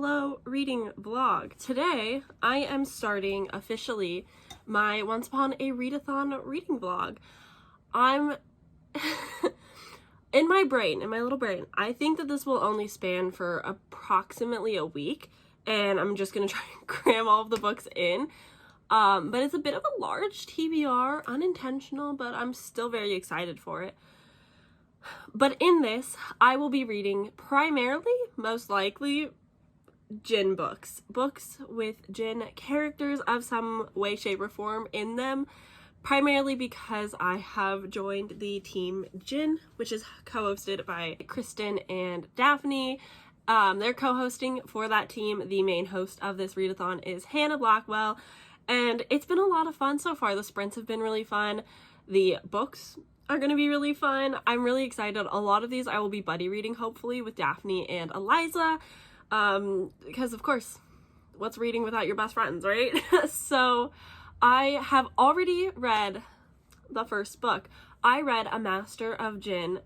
Hello reading vlog. Today I am starting officially my Once Upon a Readathon reading vlog. I'm in my little brain, I think that this will only span for approximately a week, and I'm just gonna try and cram all of the books in. But it's a bit of a large TBR, unintentional, but I'm still very excited for it. But in this, I will be reading primarily, most likely, djinn books. Books with djinn characters of some way, shape, or form in them. Primarily because I have joined the team Djinn, which is co-hosted by Kristen and Daphne. They're co-hosting for that team. The main host of this readathon is Hannah Blackwell. And it's been a lot of fun so far. The sprints have been really fun. The books are going to be really fun. I'm really excited. A lot of these I will be buddy reading, hopefully, with Daphne and Eliza. Because, of course, what's reading without your best friends, right? So I have already read the first book. I read A Master of Djinn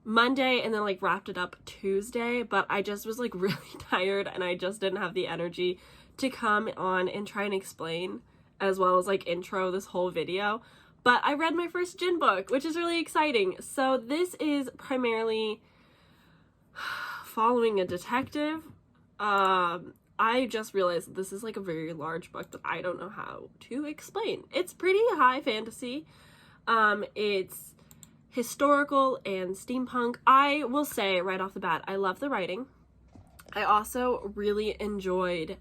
Monday and then wrapped it up Tuesday, but I just was really tired and I just didn't have the energy to come on and try and explain as well as intro this whole video. But I read my first djinn book, which is really exciting. So this is primarily following a detective. I just realized that this is a very large book that I don't know how to explain. It's pretty high fantasy. It's historical and steampunk. I will say right off the bat, I love the writing. I also really enjoyed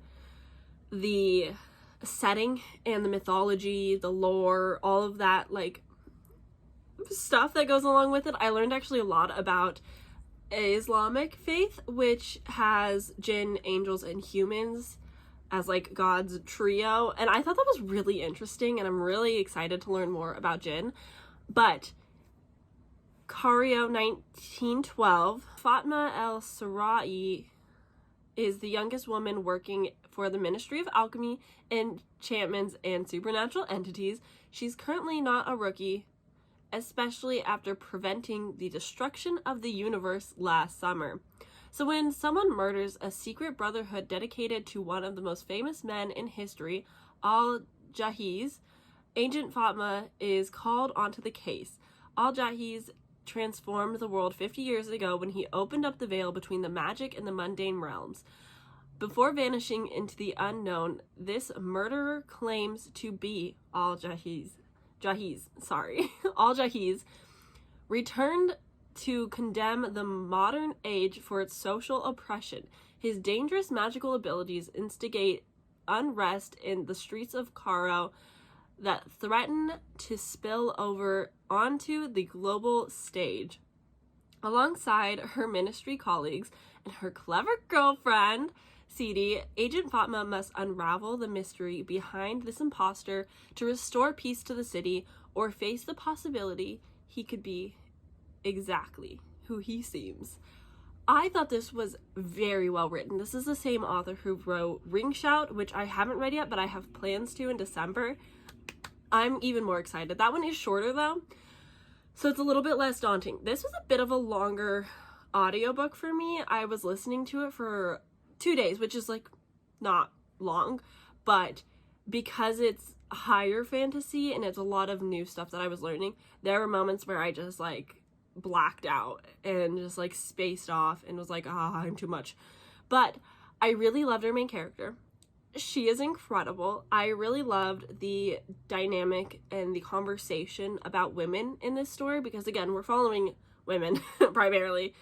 the setting and the mythology, the lore, all of that stuff that goes along with it. I learned actually a lot about Islamic faith, which has jinn, angels, and humans as God's trio, and I thought that was really interesting, and I'm really excited to learn more about jinn. But Cario 1912, Fatma el-Sarai is the youngest woman working for the Ministry of Alchemy, Enchantments, and Supernatural Entities. She's currently not a rookie, especially after preventing the destruction of the universe last summer. So when someone murders a secret brotherhood dedicated to one of the most famous men in history, Al-Jahiz, Agent Fatma is called onto the case. Al-Jahiz transformed the world 50 years ago when he opened up the veil between the magic and the mundane realms. Before vanishing into the unknown, this murderer claims to be Al-Jahiz. Al-Jahiz returned to condemn the modern age for its social oppression. His dangerous magical abilities instigate unrest in the streets of Cairo that threaten to spill over onto the global stage. Alongside her ministry colleagues and her clever girlfriend, Sidi, Agent Fatma must unravel the mystery behind this imposter to restore peace to the city or face the possibility he could be exactly who he seems. I thought this was very well written. This is the same author who wrote Ring Shout, which I haven't read yet, but I have plans to in December. I'm even more excited. That one is shorter though, so it's a little bit less daunting. This was a bit of a longer audiobook for me. I was listening to it for 2 days, which is not long, but because it's higher fantasy and it's a lot of new stuff that I was learning, there were moments where I just blacked out and just spaced off and was I'm too much. But I really loved her main character. She is incredible. I really loved the dynamic and the conversation about women in this story because, again, we're following women primarily.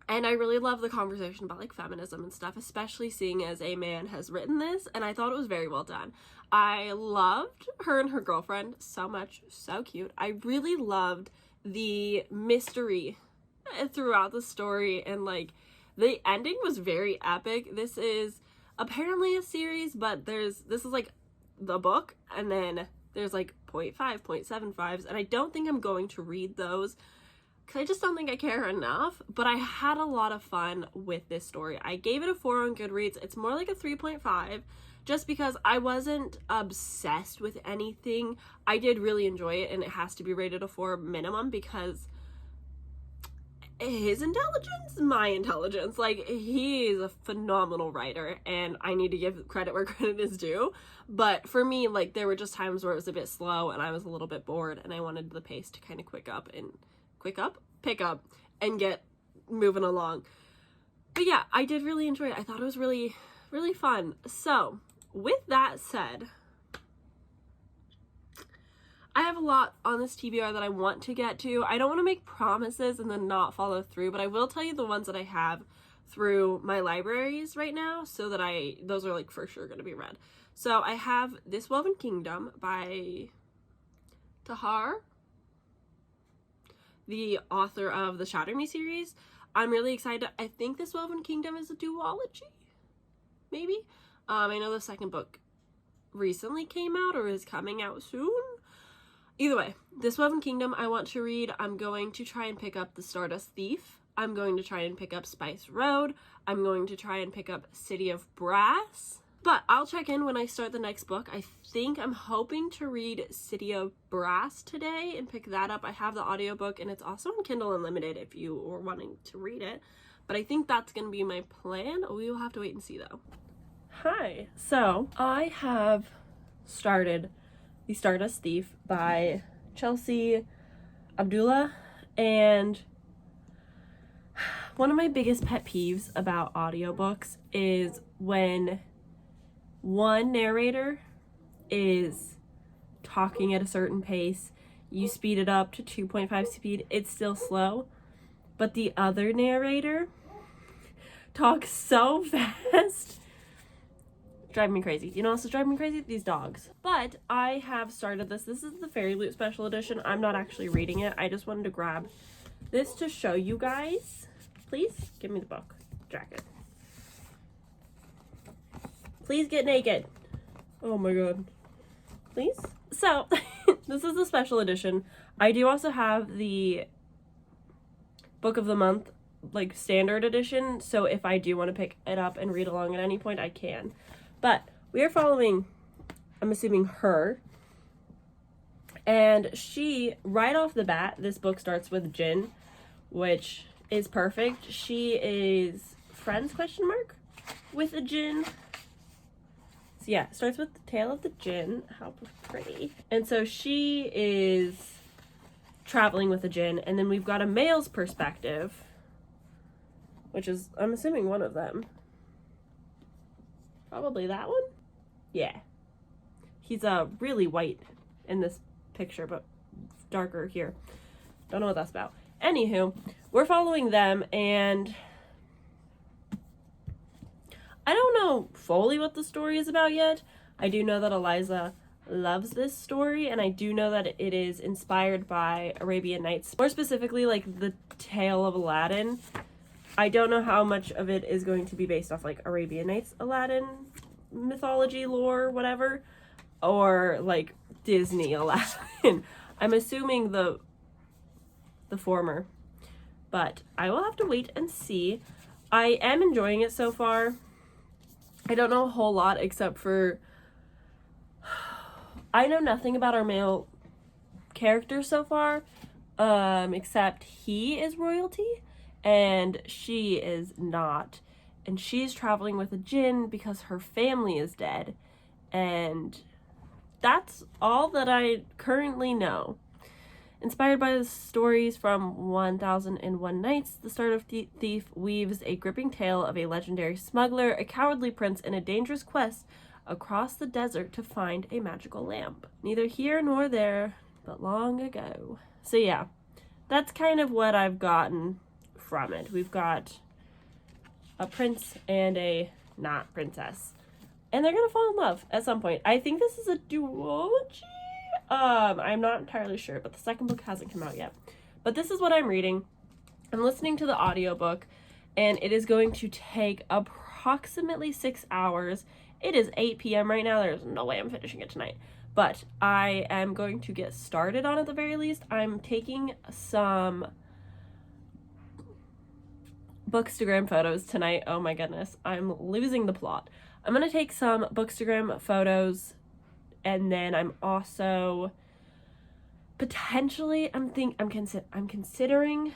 And I really love the conversation about feminism and stuff, especially seeing as a man has written this, and I thought it was very well done. I loved her and her girlfriend so much, so cute. I really loved the mystery throughout the story, and the ending was very epic. This is apparently a series, but this is the book, and then there's 0.5, 0.75s, and I don't think I'm going to read those because I just don't think I care enough, but I had a lot of fun with this story. I gave it a 4 on Goodreads. It's more like a 3.5 just because I wasn't obsessed with anything. I did really enjoy it, and it has to be rated a 4 minimum because his intelligence, my intelligence. Like, he's a phenomenal writer, and I need to give credit where credit is due. But for me, like, there were just times where it was a bit slow and I was a little bit bored, and I wanted the pace to kind of pick up and get moving along. But yeah, I did really enjoy it. I thought it was really, really fun. So with that said, I have a lot on this TBR that I want to get to. I don't want to make promises and then not follow through, but I will tell you the ones that I have through my libraries right now, so that those are like for sure going to be read. So I have This Woven Kingdom by Tahar, the author of the Shatter Me series. I'm really excited. I think This Woven Kingdom is a duology, maybe. I know the second book recently came out or is coming out soon. Either way, This Woven Kingdom I want to read. I'm going to try and pick up The Stardust Thief. I'm going to try and pick up Spice Road. I'm going to try and pick up City of Brass. But I'll check in when I start the next book. I think I'm hoping to read City of Brass today and pick that up. I have the audiobook, and it's also on Kindle Unlimited if you were wanting to read it. But I think that's going to be my plan. We will have to wait and see, though. Hi. So I have started The Stardust Thief by Chelsea Abdullah, and one of my biggest pet peeves about audiobooks is when one narrator is talking at a certain pace, you speed it up to 2.5 speed, it's still slow, but the other narrator talks so fast. Drive me crazy. You know what else is driving me crazy? These dogs. But I have started this. This is the Fairy Loot Special Edition. I'm not actually reading it. I just wanted to grab this to show you guys. Please give me the book. Jacket. Please get naked. Oh my god. Please? So, this is the special edition. I do also have the Book of the Month, like, standard edition. So if I do want to pick it up and read along at any point, I can. But we are following, I'm assuming, her. And she, right off the bat, this book starts with djinn, which is perfect. She is friends, ? With a djinn. So yeah, it starts with the tale of the djinn. How pretty. And so she is traveling with a djinn. And then we've got a male's perspective, which is, I'm assuming, one of them. Probably that one? Yeah. He's really white in this picture, but darker here. Don't know what that's about. Anywho, we're following them, and I don't know fully what the story is about yet. I do know that Eliza loves this story, and I do know that it is inspired by Arabian Nights. More specifically, like, the tale of Aladdin. I don't know how much of it is going to be based off, like, Arabian Nights, Aladdin mythology, lore, whatever, or, like, Disney Aladdin. I'm assuming the former, but I will have to wait and see. I am enjoying it so far. I don't know a whole lot except for I know nothing about our male characters so far, except he is royalty and she is not, and she's traveling with a djinn because her family is dead, and that's all that I currently know. Inspired by the stories from 1001 Nights, The Stardust Thief weaves a gripping tale of a legendary smuggler, a cowardly prince, and a dangerous quest across the desert to find a magical lamp. Neither here nor there, but long ago. So yeah, that's kind of what I've gotten from it. We've got a prince and a not princess, and they're gonna fall in love at some point. I think this is a duology. I'm not entirely sure, but the second book hasn't come out yet. But this is what I'm reading. I'm listening to the audiobook, and it is going to take approximately 6 hours. It is 8 p.m. right now. There's no way I'm finishing it tonight. But I am going to get started on it at the very least. I'm taking some Bookstagram photos tonight. Oh my goodness. I'm losing the plot. I'm going to take some Bookstagram photos, and then I'm also potentially I'm considering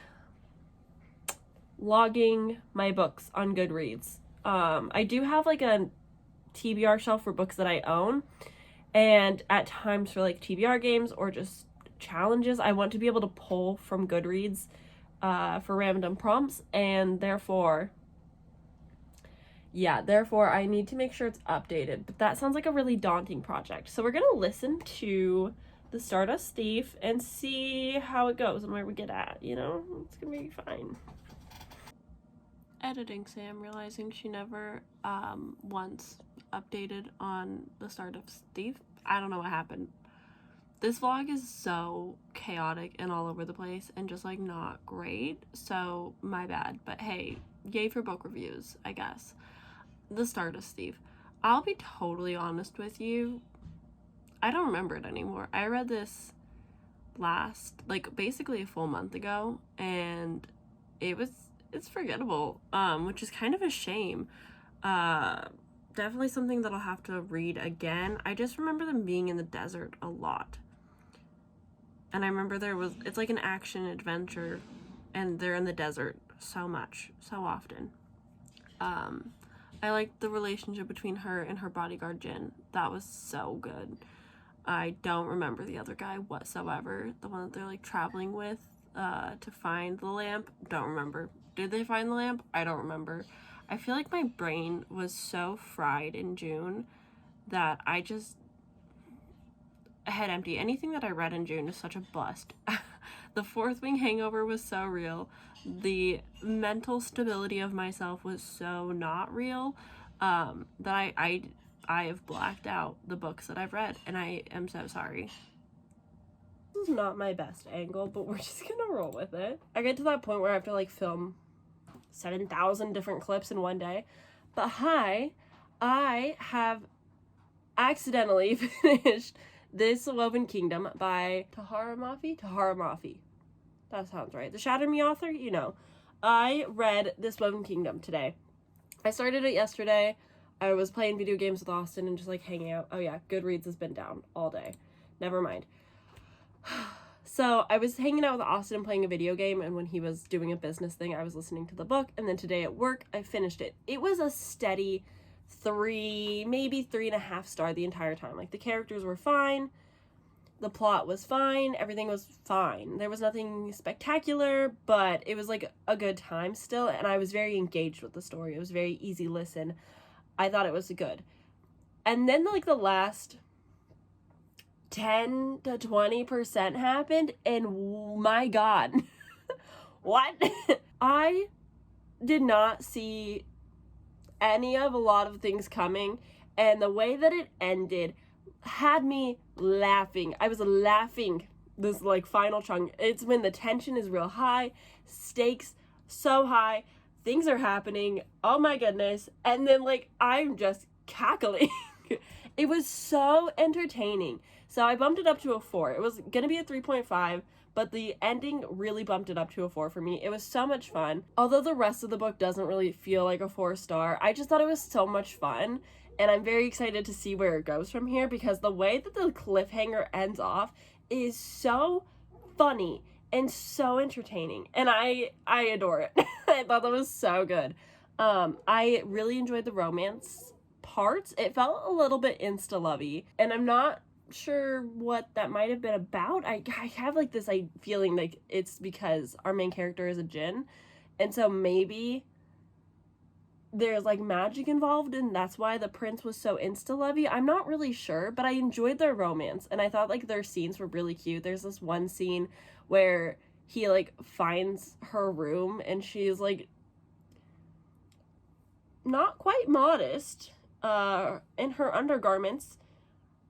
logging my books on Goodreads. I do have like a TBR shelf for books that I own, and at times for like TBR games or just challenges, I want to be able to pull from Goodreads for random prompts, and therefore I need to make sure it's updated. But that sounds like a really daunting project. So we're gonna listen to The Stardust Thief and see how it goes and where we get at, you know? It's gonna be fine. Editing Sam, realizing she never once updated on The Stardust Thief. I don't know what happened. This vlog is so chaotic and all over the place and just like not great, so my bad. But hey, yay for book reviews, I guess. The Stardust Thief. I'll be totally honest with you, I don't remember it anymore. I read this like basically a full month ago, and it's forgettable, which is kind of a shame. Definitely something that I'll have to read again. I just remember them being in the desert a lot. And I remember it's like an action adventure, and they're in the desert so much, so often. I liked the relationship between her and her bodyguard Djinn. That was so good. I don't remember the other guy whatsoever. The one that they're like traveling with to find the lamp. Don't remember. Did they find the lamp? I don't remember. I feel like my brain was so fried in June that I head empty. Anything that I read in June is such a bust. The Fourth Wing hangover was so real. The mental stability of myself was so not real that I have blacked out the books that I've read, and I am so sorry. This is not my best angle, but we're just gonna roll with it. I get to that point where I have to like film 7,000 different clips in one day. But hi, I have accidentally finished This Woven Kingdom by Tahara Mafi. That sounds right. The Shatter Me author, you know. I read This Woven Kingdom today. I started it yesterday. I was playing video games with Austin and just like hanging out. Oh yeah, Goodreads has been down all day. Never mind. So I was hanging out with Austin and playing a video game, and when he was doing a business thing, I was listening to the book, and then today at work, I finished it. It was a steady 3, maybe 3.5 star the entire time. Like, the characters were fine, the plot was fine, everything was fine. There was nothing spectacular, but it was like a good time still, and I was very engaged with the story. It was very easy listen. I thought it was good. And then like the last 10 to 20% happened, and my god. What? I did not see any of a lot of things coming, and the way that it ended had me laughing. I was laughing this like final chunk. It's when the tension is real high, stakes so high, things are happening, oh my goodness, and then like I'm just cackling. It was so entertaining. So I bumped it up to a 4. It was gonna be a 3.5, but the ending really bumped it up to a 4 for me. It was so much fun. Although the rest of the book doesn't really feel like a 4-star, I just thought it was so much fun, and I'm very excited to see where it goes from here, because the way that the cliffhanger ends off is so funny and so entertaining, and I adore it. I thought that was so good. I really enjoyed the romance parts. It felt a little bit insta-lovey, and I'm not sure what that might have been about. I have like this feeling like it's because our main character is a djinn, and so maybe there's like magic involved, and that's why the prince was so insta-lovey. I'm not really sure, but I enjoyed their romance, and I thought like their scenes were really cute. There's this one scene where he like finds her room, and she's like not quite modest in her undergarments,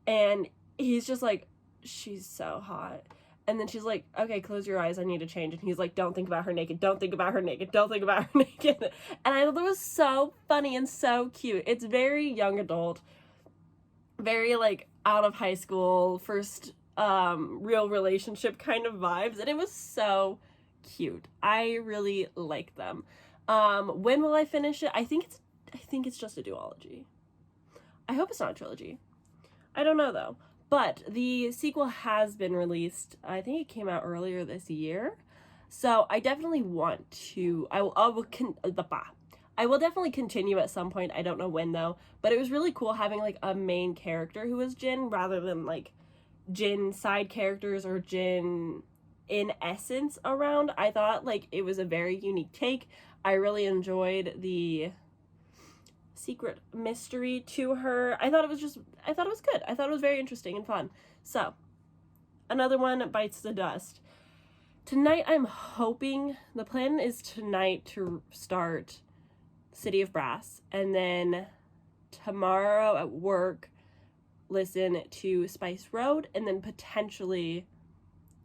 and he's just like, she's so hot. And then she's like, okay, close your eyes, I need to change. And he's like, don't think about her naked, don't think about her naked, don't think about her naked. And I thought that was so funny and so cute. It's very young adult, very like out of high school, first real relationship kind of vibes, and it was so cute. I really like them. When will I finish it? I think it's just a duology. I hope it's not a trilogy. I don't know though. But the sequel has been released. I think it came out earlier this year. So I definitely want to, I will definitely continue at some point. I don't know when though, but it was really cool having like a main character who was djinn rather than like djinn side characters or djinn in essence around. I thought like it was a very unique take. I really enjoyed the secret mystery to her. I thought it was good. I thought it was very interesting and fun. So another one bites the dust. Tonight I'm hoping, the plan is tonight to start City of Brass, and then tomorrow at work listen to Spice Road, and then potentially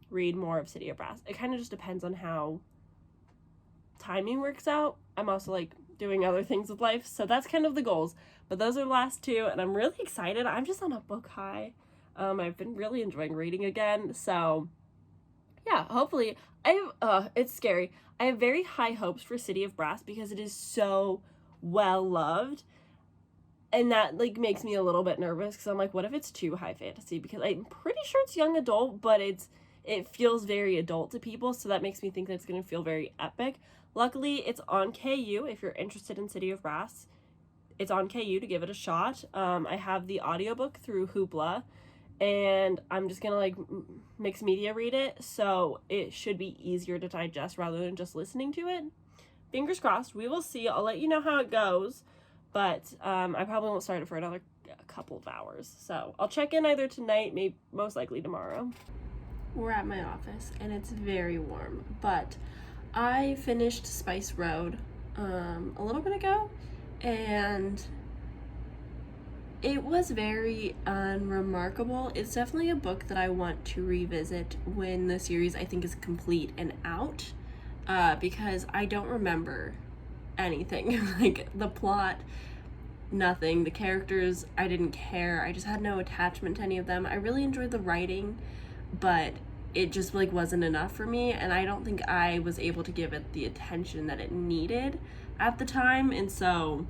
read more of City of Brass. It kind of just depends on how timing works out. I'm also like doing other things with life, so that's kind of the goals. But those are the last two, and I'm really excited. I'm just on a book high. I've been really enjoying reading again, so yeah, hopefully. It's scary. I have very high hopes for City of Brass because it is so well loved, and that like makes me a little bit nervous because I'm like, what if it's too high fantasy? Because I'm pretty sure it's young adult, but it feels very adult to people, so that makes me think that it's going to feel very epic. Luckily, it's on KU. If you're interested in City of Brass, it's on KU to give it a shot. I have the audiobook through Hoopla, and I'm just gonna like mixed media read it, so it should be easier to digest rather than just listening to it. Fingers crossed. We will see. I'll let you know how it goes, but I probably won't start it for another couple of hours, so I'll check in either tonight, maybe most likely tomorrow. We're at my office and it's very warm, but I finished Spice Road a little bit ago, and it was very unremarkable. It's definitely a book that I want to revisit when the series I think is complete and out, because I don't remember anything. Like the plot, nothing. The characters, I didn't care. I just had no attachment to any of them. I really enjoyed the writing, but it just like wasn't enough for me, and I don't think I was able to give it the attention that it needed at the time, and so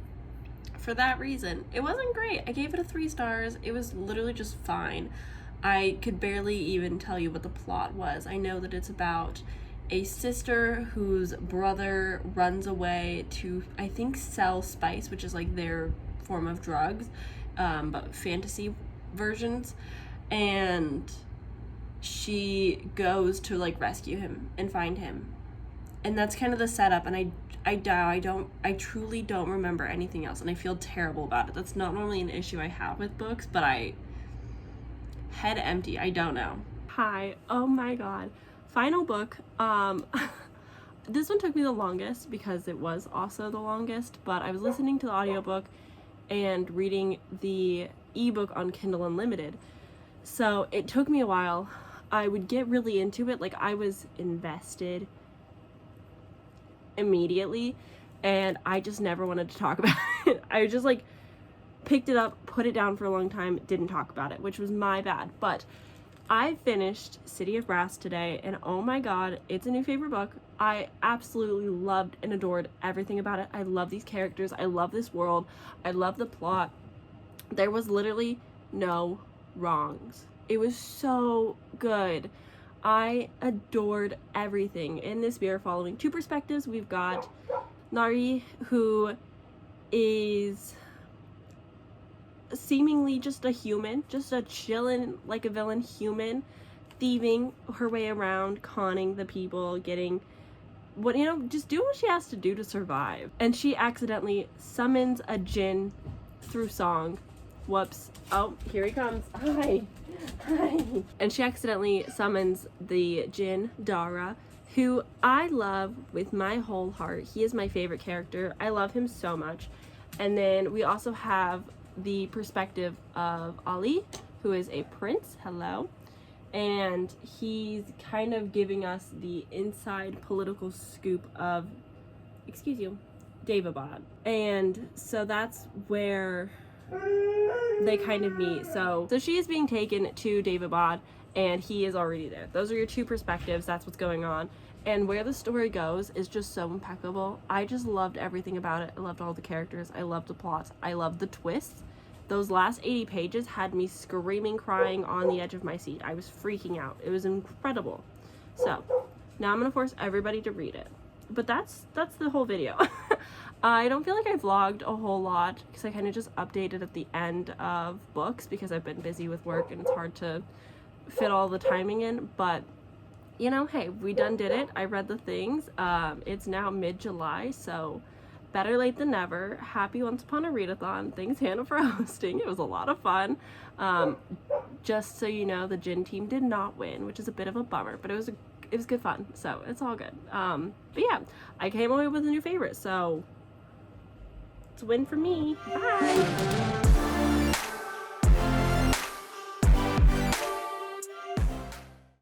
for that reason, it wasn't great. I gave it a 3 stars. It was literally just fine. I could barely even tell you what the plot was. I know that it's about a sister whose brother runs away to, I think, sell spice, which is like their form of drugs, but fantasy versions, and she goes to like rescue him and find him, and that's kind of the setup. And I truly don't remember anything else, and I feel terrible about it. That's not normally an issue I have with books, but head empty. I don't know. Hi. Oh my god. Final book. This one took me the longest because it was also the longest, but I was listening to the audiobook and reading the ebook on Kindle Unlimited, so it took me a while. I would get really into it, like I was invested immediately, and I just never wanted to talk about it. I just like picked it up, put it down for a long time, didn't talk about it, which was my bad. But I finished City of Brass today, and oh my god, it's a new favorite book. I absolutely loved and adored everything about it. I love these characters, I love this world, I love the plot. There was literally no wrongs. It was so good. I adored everything in this. We are following 2 perspectives. We've got Nari, who is seemingly just a human, just a chillin' like a villain human, thieving her way around, conning the people, getting what, just doing what she has to do to survive. And she accidentally summons a djinn through song. Whoops. Oh, here he comes. Hi. And she accidentally summons the djinn Dara, who I love with my whole heart. He is my favorite character. I love him so much. And then we also have the perspective of Ali, who is a prince. Hello. And he's kind of giving us the inside political scoop of, Daevabad. And so that's where they kind of meet. So she is being taken to Daevabad, and he is already there. Those are your 2 perspectives. That's what's going on. And where the story goes is just so impeccable. I just loved everything about it. I loved all the characters. I loved the plots. I loved the twists. Those last 80 pages had me screaming, crying on the edge of my seat. I was freaking out. It was incredible. So Now I'm gonna force everybody to read it. But that's the whole video. I don't feel like I vlogged a whole lot because I kind of just updated at the end of books because I've been busy with work and it's hard to fit all the timing in. But you know, hey, we done did it. I read the things. It's now mid-July, so better late than never. Happy Once Upon a Readathon. Thanks, Hannah, for hosting. It was a lot of fun. Just so you know, the djinn team did not win, which is a bit of a bummer, but it was good fun, so it's all good. But yeah, I came away with a new favorite, so it's a win for me. Bye!